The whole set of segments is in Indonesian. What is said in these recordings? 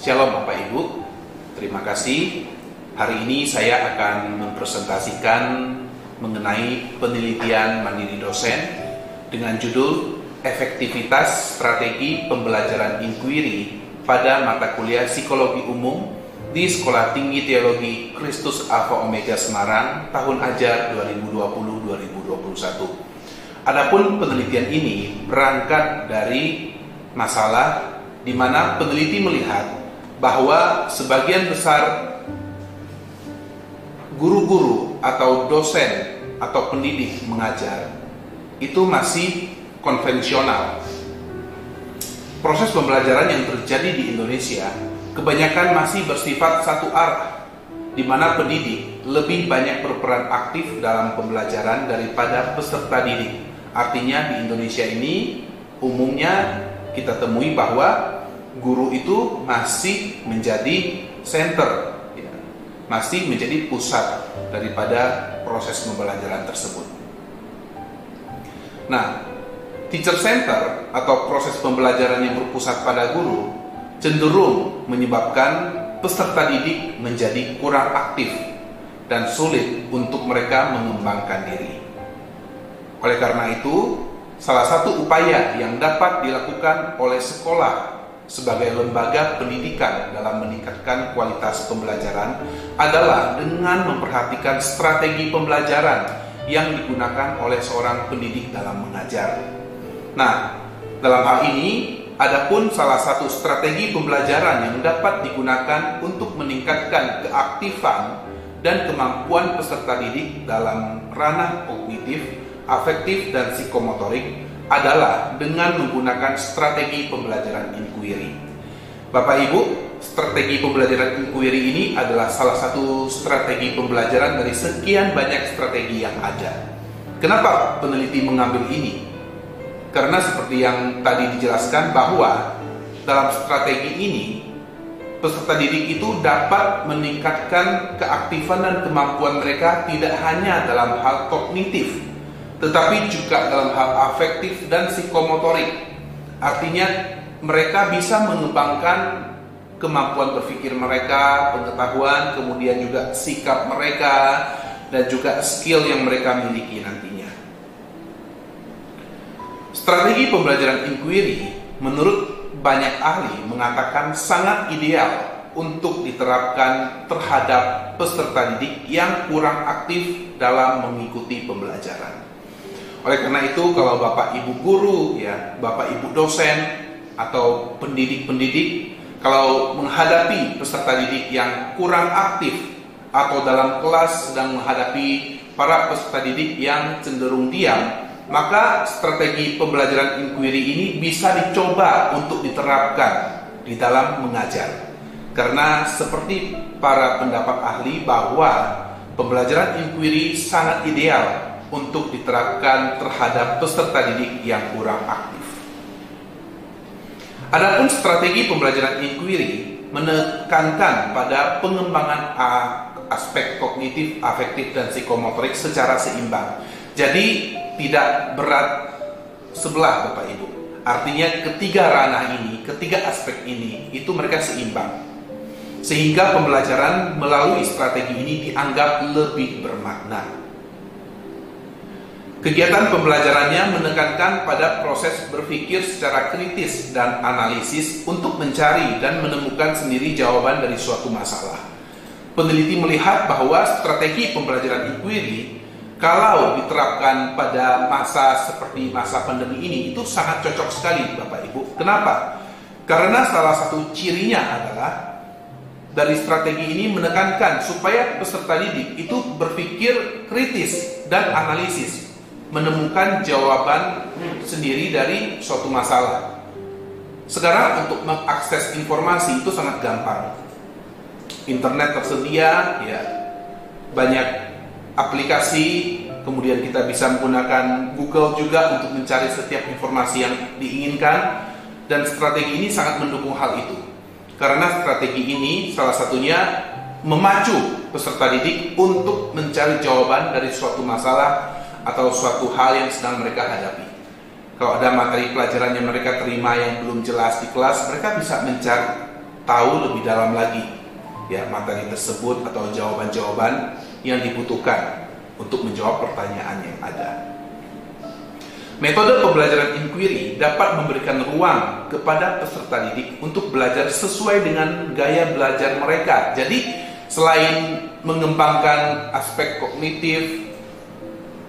Shalom Bapak Ibu, terima kasih. Hari ini saya akan mempresentasikan mengenai penelitian mandiri dosen dengan judul Efektivitas Strategi Pembelajaran Inquiry pada mata kuliah Psikologi Umum di Sekolah Tinggi Teologi Kristus Alpha Omega Semarang tahun ajar 2020-2021. Adapun penelitian ini berangkat dari masalah di mana peneliti melihat bahwa sebagian besar guru-guru atau dosen atau pendidik mengajar itu masih konvensional. Proses pembelajaran yang terjadi di Indonesia kebanyakan masih bersifat satu arah, di mana pendidik lebih banyak berperan aktif dalam pembelajaran daripada peserta didik. Artinya di Indonesia ini umumnya kita temui bahwa guru itu masih menjadi center, masih menjadi pusat daripada proses pembelajaran tersebut. Nah, teacher center atau proses pembelajaran yang berpusat pada guru cenderung menyebabkan peserta didik menjadi kurang aktif dan sulit untuk mereka mengembangkan diri. Oleh karena itu, salah satu upaya yang dapat dilakukan oleh sekolah sebagai lembaga pendidikan dalam meningkatkan kualitas pembelajaran adalah dengan memperhatikan strategi pembelajaran yang digunakan oleh seorang pendidik dalam mengajar. Nah, dalam hal ini, adapun salah satu strategi pembelajaran yang dapat digunakan untuk meningkatkan keaktifan dan kemampuan peserta didik dalam ranah kognitif, afektif, dan psikomotorik adalah dengan menggunakan strategi pembelajaran inquiry. Bapak Ibu, strategi pembelajaran inquiry ini adalah salah satu strategi pembelajaran dari sekian banyak strategi yang ada. Kenapa peneliti mengambil ini? Karena seperti yang tadi dijelaskan bahwa dalam strategi ini peserta didik itu dapat meningkatkan keaktifan dan kemampuan mereka tidak hanya dalam hal kognitif, tetapi juga dalam hal afektif dan psikomotorik. Artinya mereka bisa mengembangkan kemampuan berpikir mereka, pengetahuan, kemudian juga sikap mereka, dan juga skill yang mereka miliki nantinya. Strategi pembelajaran inquiry menurut banyak ahli mengatakan sangat ideal untuk diterapkan terhadap peserta didik yang kurang aktif dalam mengikuti pembelajaran. Oleh karena itu, kalau Bapak Ibu guru, Bapak Ibu dosen atau pendidik-pendidik, kalau menghadapi peserta didik yang kurang aktif atau dalam kelas sedang menghadapi para peserta didik yang cenderung diam, maka strategi pembelajaran inquiry ini bisa dicoba untuk diterapkan di dalam mengajar. Karena seperti para pendapat ahli bahwa pembelajaran inquiry sangat ideal untuk diterapkan terhadap peserta didik yang kurang aktif. Adapun strategi pembelajaran inquiry menekankan pada pengembangan aspek kognitif, afektif, dan psikomotorik secara seimbang. Jadi tidak berat sebelah Bapak Ibu. Artinya ketiga ranah ini, ketiga aspek ini, itu mereka seimbang. Sehingga pembelajaran melalui strategi ini dianggap lebih bermakna. Kegiatan pembelajarannya menekankan pada proses berpikir secara kritis dan analisis untuk mencari dan menemukan sendiri jawaban dari suatu masalah. Peneliti melihat bahwa strategi pembelajaran inquiry kalau diterapkan pada masa seperti masa pandemi ini itu sangat cocok sekali Bapak Ibu. Kenapa? Karena salah satu cirinya adalah dari strategi ini menekankan supaya peserta didik itu berpikir kritis dan analisis, menemukan jawaban sendiri dari suatu masalah. Sekarang untuk mengakses informasi itu sangat gampang. Internet tersedia, banyak aplikasi, kemudian kita bisa menggunakan Google juga untuk mencari setiap informasi yang diinginkan, dan strategi ini sangat mendukung hal itu. Karena strategi ini salah satunya memacu peserta didik untuk mencari jawaban dari suatu masalah atau suatu hal yang sedang mereka hadapi. Kalau ada materi pelajaran yang mereka terima yang belum jelas di kelas, mereka bisa mencari tahu lebih dalam lagi ya materi tersebut atau jawaban-jawaban yang dibutuhkan untuk menjawab pertanyaan yang ada. Metode pembelajaran inquiry dapat memberikan ruang kepada peserta didik untuk belajar sesuai dengan gaya belajar mereka. Jadi, selain mengembangkan aspek kognitif,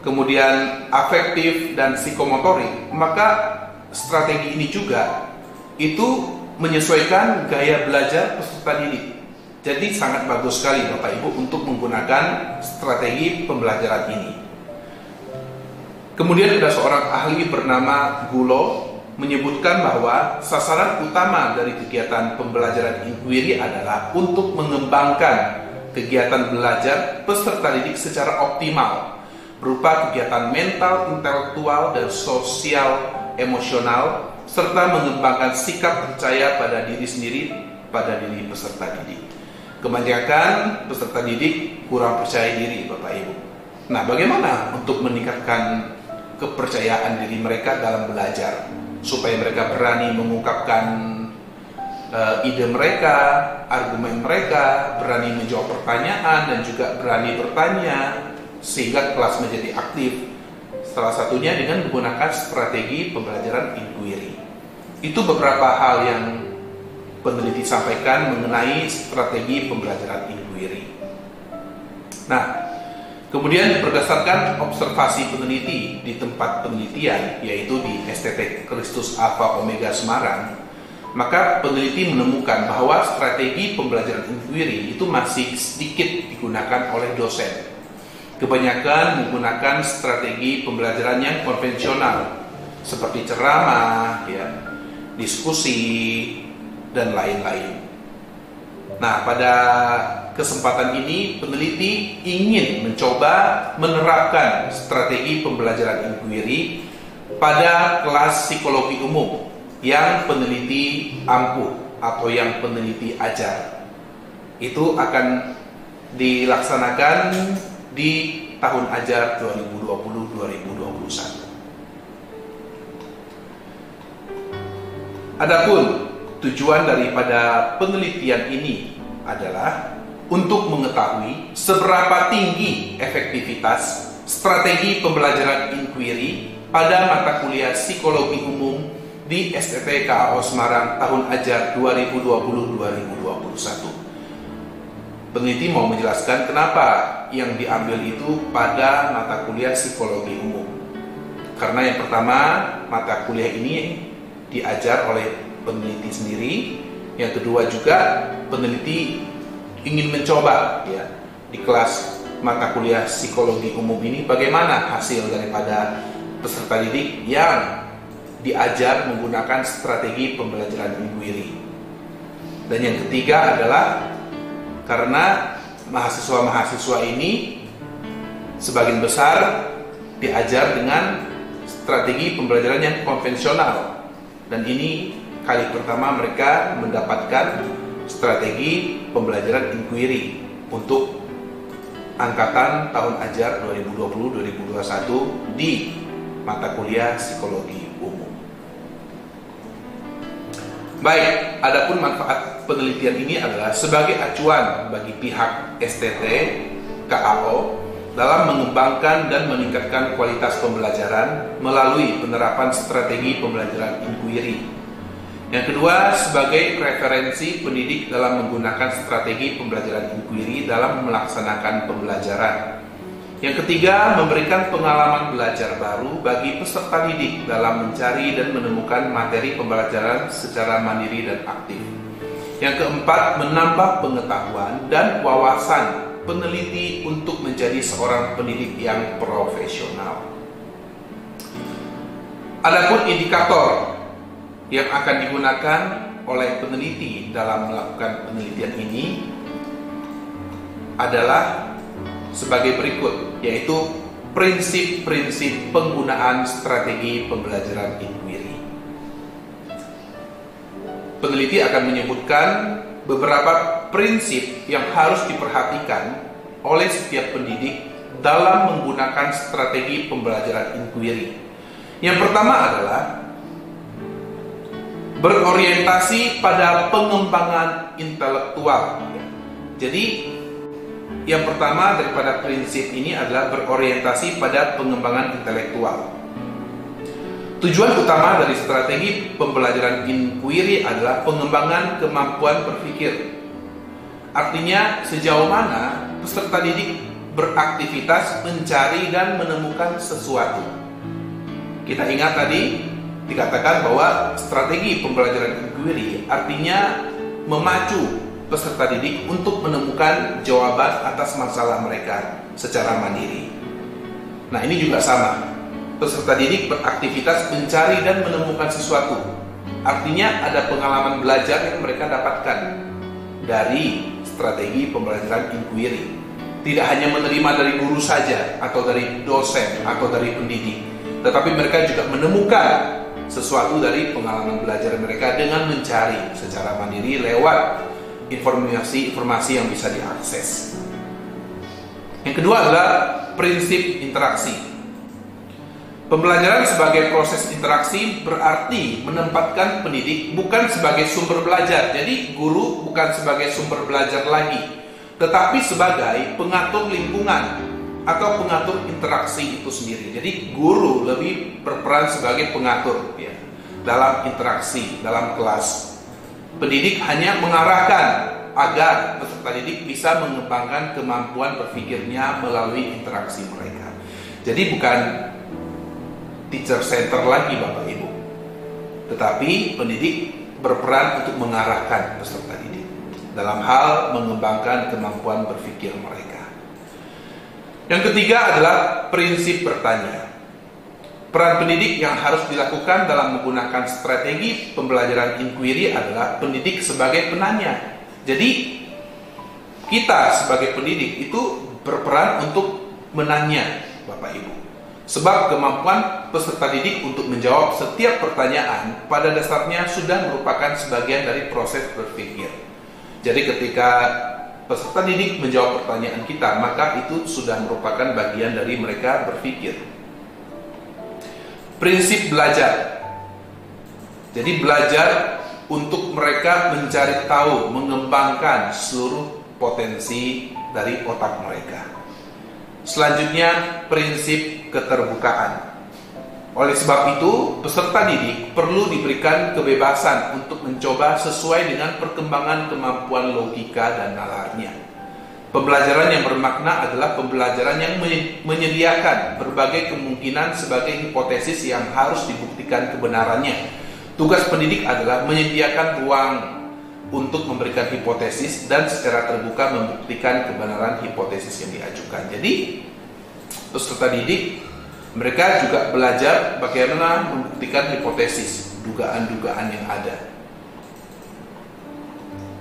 kemudian afektif dan psikomotorik, maka strategi ini juga itu menyesuaikan gaya belajar peserta didik. Jadi sangat bagus sekali Bapak Ibu untuk menggunakan strategi pembelajaran ini. Kemudian ada seorang ahli bernama Gulo menyebutkan bahwa sasaran utama dari kegiatan pembelajaran inquiry adalah untuk mengembangkan kegiatan belajar peserta didik secara optimal berupa kegiatan mental, intelektual, dan sosial emosional serta mengembangkan sikap percaya pada diri sendiri pada diri peserta didik. Kebanyakan peserta didik kurang percaya diri Bapak Ibu. Nah, bagaimana untuk meningkatkan kepercayaan diri mereka dalam belajar supaya mereka berani mengungkapkan ide mereka, argumen mereka, berani menjawab pertanyaan dan juga berani bertanya sehingga kelas menjadi aktif. Salah satunya dengan menggunakan strategi pembelajaran inquiry. Itu beberapa hal yang peneliti sampaikan mengenai strategi pembelajaran inquiry. Nah, kemudian berdasarkan observasi peneliti di tempat penelitian, yaitu di STT Kristus Alpha Omega Semarang, maka peneliti menemukan bahwa strategi pembelajaran inquiry itu masih sedikit digunakan oleh dosen. Kebanyakan menggunakan strategi pembelajaran yang konvensional, seperti ceramah, ya, diskusi, dan lain-lain. Nah, pada kesempatan ini peneliti ingin mencoba menerapkan strategi pembelajaran inquiry pada kelas psikologi umum yang peneliti ampuh atau yang peneliti ajar. Itu akan dilaksanakan di tahun ajar 2020-2021. Adapun tujuan daripada penelitian ini adalah untuk mengetahui seberapa tinggi efektivitas strategi pembelajaran inquiry pada mata kuliah psikologi umum di STT KAO Semarang tahun ajar 2020-2021. Peneliti mau menjelaskan kenapa yang diambil itu pada mata kuliah psikologi umum. Karena yang pertama, mata kuliah ini diajar oleh peneliti sendiri. Yang kedua juga peneliti ingin mencoba ya di kelas mata kuliah psikologi umum ini bagaimana hasil daripada peserta didik yang diajar menggunakan strategi pembelajaran inquiry. Dan yang ketiga adalah karena mahasiswa-mahasiswa ini sebagian besar diajar dengan strategi pembelajaran yang konvensional, dan ini kali pertama mereka mendapatkan strategi pembelajaran inquiry untuk angkatan tahun ajar 2020-2021 di mata kuliah psikologi umum. Baik, adapun manfaat penelitian ini adalah sebagai acuan bagi pihak STT KAO dalam mengembangkan dan meningkatkan kualitas pembelajaran melalui penerapan strategi pembelajaran inquiry. Yang kedua, sebagai referensi pendidik dalam menggunakan strategi pembelajaran inquiry dalam melaksanakan pembelajaran. Yang ketiga, memberikan pengalaman belajar baru bagi peserta didik dalam mencari dan menemukan materi pembelajaran secara mandiri dan aktif. Yang keempat, menambah pengetahuan dan wawasan peneliti untuk menjadi seorang pendidik yang profesional. Adapun indikator yang akan digunakan oleh peneliti dalam melakukan penelitian ini adalah sebagai berikut, yaitu prinsip-prinsip penggunaan strategi pembelajaran inquiry. Peneliti akan menyebutkan beberapa prinsip yang harus diperhatikan oleh setiap pendidik dalam menggunakan strategi pembelajaran inquiry. Yang pertama adalah berorientasi pada pengembangan intelektual. Jadi yang pertama daripada prinsip ini adalah berorientasi pada pengembangan intelektual. Tujuan utama dari strategi pembelajaran inquiry adalah pengembangan kemampuan berpikir. Artinya sejauh mana peserta didik beraktivitas mencari dan menemukan sesuatu. Kita ingat tadi dikatakan bahwa strategi pembelajaran inquiry artinya memacu peserta didik untuk menemukan jawaban atas masalah mereka secara mandiri. Nah, ini juga sama. Peserta didik beraktivitas mencari dan menemukan sesuatu. Artinya ada pengalaman belajar yang mereka dapatkan dari strategi pembelajaran inquiry. Tidak hanya menerima dari guru saja, atau dari dosen, atau dari pendidik, tetapi mereka juga menemukan sesuatu dari pengalaman belajar mereka dengan mencari secara mandiri lewat informasi yang bisa diakses. Yang kedua adalah prinsip interaksi. Pembelajaran sebagai proses interaksi berarti menempatkan pendidik bukan sebagai sumber belajar. Jadi guru bukan sebagai sumber belajar lagi, tetapi sebagai pengatur lingkungan atau pengatur interaksi itu sendiri. Jadi guru lebih berperan sebagai pengatur ya, dalam interaksi, dalam kelas. Pendidik hanya mengarahkan agar peserta didik bisa mengembangkan kemampuan berpikirnya melalui interaksi mereka. Jadi bukan teacher center lagi Bapak Ibu, tetapi pendidik berperan untuk mengarahkan peserta didik dalam hal mengembangkan kemampuan berpikir mereka. Yang ketiga adalah prinsip bertanya. Peran pendidik yang harus dilakukan dalam menggunakan strategi pembelajaran inquiry adalah pendidik sebagai penanya. Jadi kita sebagai pendidik itu berperan untuk menanya Bapak Ibu. Sebab kemampuan peserta didik untuk menjawab setiap pertanyaan pada dasarnya sudah merupakan sebagian dari proses berpikir. Jadi ketika peserta didik menjawab pertanyaan kita, maka itu sudah merupakan bagian dari mereka berpikir. Prinsip belajar. Jadi belajar untuk mereka mencari tahu, mengembangkan seluruh potensi dari otak mereka. Selanjutnya, prinsip keterbukaan. Oleh sebab itu, peserta didik perlu diberikan kebebasan untuk mencoba sesuai dengan perkembangan kemampuan logika dan nalarnya. Pembelajaran yang bermakna adalah pembelajaran yang menyediakan berbagai kemungkinan sebagai hipotesis yang harus dibuktikan kebenarannya. Tugas pendidik adalah menyediakan ruang untuk memberikan hipotesis dan secara terbuka membuktikan kebenaran hipotesis yang diajukan. Jadi, peserta didik mereka juga belajar bagaimana membuktikan hipotesis, dugaan-dugaan yang ada.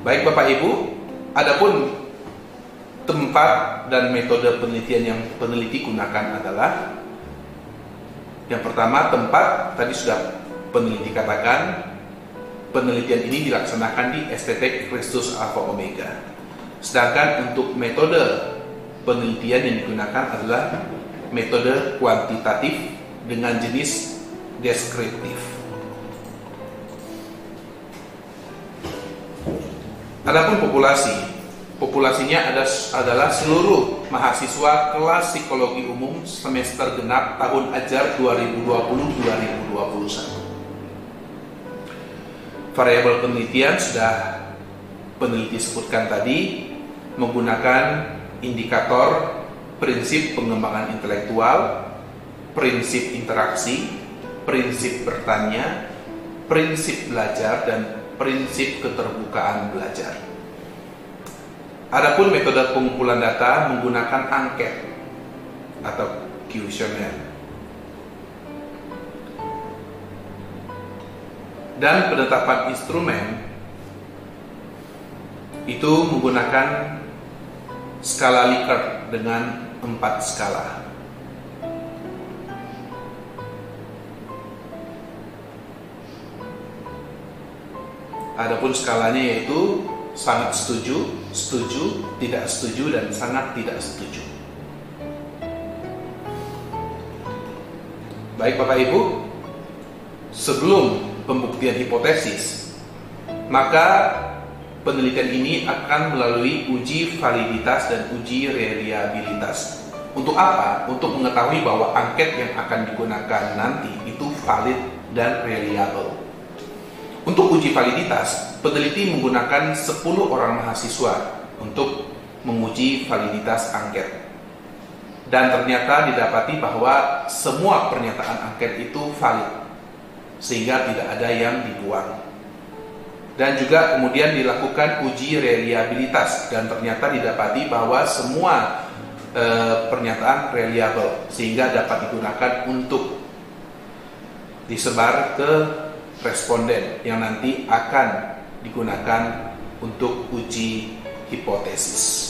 Baik Bapak Ibu, adapun tempat dan metode penelitian yang peneliti gunakan adalah yang pertama, tempat. Tadi sudah peneliti katakan penelitian ini dilaksanakan di STT Kristus Alpha Omega. Sedangkan untuk metode penelitian yang digunakan adalah metode kuantitatif dengan jenis deskriptif. Adapun populasinya adalah seluruh mahasiswa kelas psikologi umum semester genap tahun ajar 2020-2021. Variabel penelitian sudah peneliti sebutkan tadi, menggunakan indikator prinsip pengembangan intelektual, prinsip interaksi, prinsip bertanya, prinsip belajar, dan prinsip keterbukaan belajar. Adapun metode pengumpulan data menggunakan angket atau kuesioner. Dan penetapan instrumen itu menggunakan skala Likert dengan 4 skala. Adapun skalanya yaitu sangat setuju, setuju, tidak setuju, dan sangat tidak setuju. Baik Bapak Ibu, sebelum pembuktian hipotesis, maka penelitian ini akan melalui uji validitas dan uji reliabilitas. Untuk apa? Untuk mengetahui bahwa angket yang akan digunakan nanti itu valid dan reliable. Untuk uji validitas, peneliti menggunakan 10 orang mahasiswa untuk menguji validitas angket. Dan ternyata didapati bahwa semua pernyataan angket itu valid, sehingga tidak ada yang dibuang. Dan juga kemudian dilakukan uji reliabilitas, dan ternyata didapati bahwa semua pernyataan reliable, sehingga dapat digunakan untuk disebar ke responden yang nanti akan digunakan untuk uji hipotesis.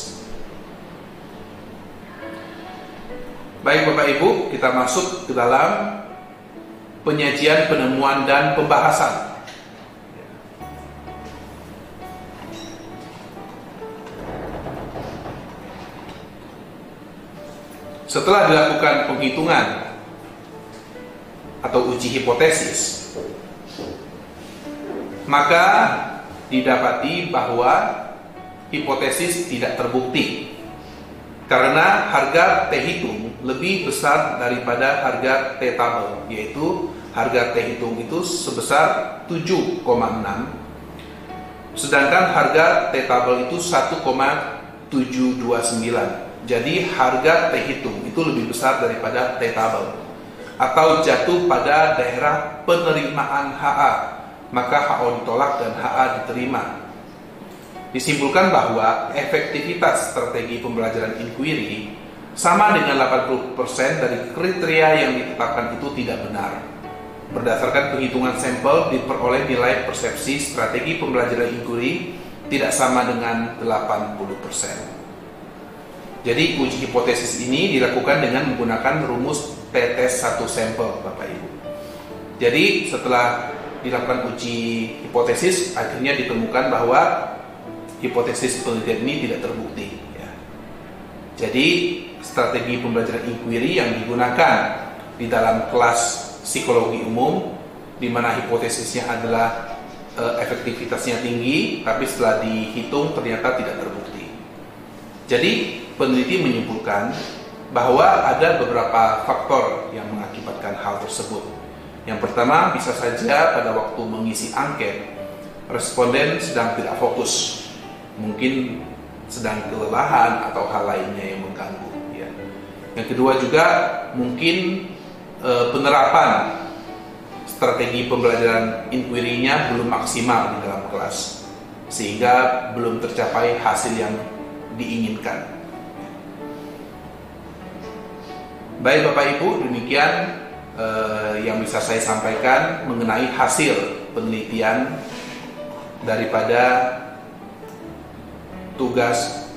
Baik Bapak Ibu, kita masuk ke dalam penyajian, penemuan, dan pembahasan. Setelah dilakukan penghitungan atau uji hipotesis, maka didapati bahwa hipotesis tidak terbukti karena harga T hitung lebih besar daripada harga T tabel, yaitu harga T hitung itu sebesar 7,6, sedangkan harga T tabel itu 1,729. Jadi harga T hitung itu lebih besar daripada T tabel, atau jatuh pada daerah penerimaan HA, maka HO ditolak dan HA diterima. Disimpulkan bahwa efektivitas strategi pembelajaran inquiry sama dengan 80% dari kriteria yang ditetapkan itu tidak benar. Berdasarkan penghitungan sampel, diperoleh nilai persepsi strategi pembelajaran inquiry tidak sama dengan 80%. Jadi uji hipotesis ini dilakukan dengan menggunakan rumus T-test 1 sampel, Bapak Ibu. Jadi setelah dilakukan uji hipotesis, akhirnya ditemukan bahwa hipotesis penelitian ini tidak terbukti. Jadi strategi pembelajaran inquiry yang digunakan di dalam kelas psikologi umum, di mana hipotesisnya adalah efektivitasnya tinggi, tapi setelah dihitung ternyata tidak terbukti. Jadi peneliti menyimpulkan bahwa ada beberapa faktor yang mengakibatkan hal tersebut. Yang pertama, bisa saja pada waktu mengisi angket, responden sedang tidak fokus, mungkin sedang kelelahan atau hal lainnya yang mengganggu. Yang kedua juga mungkin penerapan strategi pembelajaran inquiry-nya belum maksimal di dalam kelas, sehingga belum tercapai hasil yang diinginkan. Baik Bapak Ibu, demikian yang bisa saya sampaikan mengenai hasil penelitian daripada tugas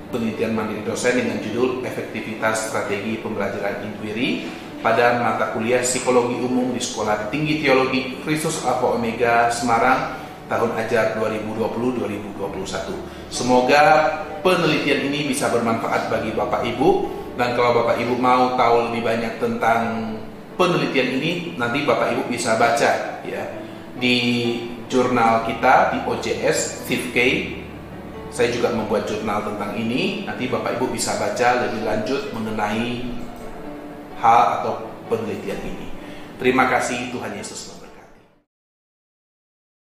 penelitian mandiri dosen dengan judul Efektivitas Strategi Pembelajaran Inquiry pada mata kuliah Psikologi Umum di Sekolah Tinggi Teologi Kristus Alpha Omega Semarang tahun ajar 2020-2021. Semoga penelitian ini bisa bermanfaat bagi Bapak Ibu. Dan kalau Bapak Ibu mau tahu lebih banyak tentang penelitian ini, nanti Bapak Ibu bisa baca di jurnal kita di OJS TIFK. Saya juga membuat jurnal tentang ini. Nanti Bapak Ibu bisa baca lebih lanjut mengenai hal atau penelitian ini. Terima kasih, Tuhan Yesus.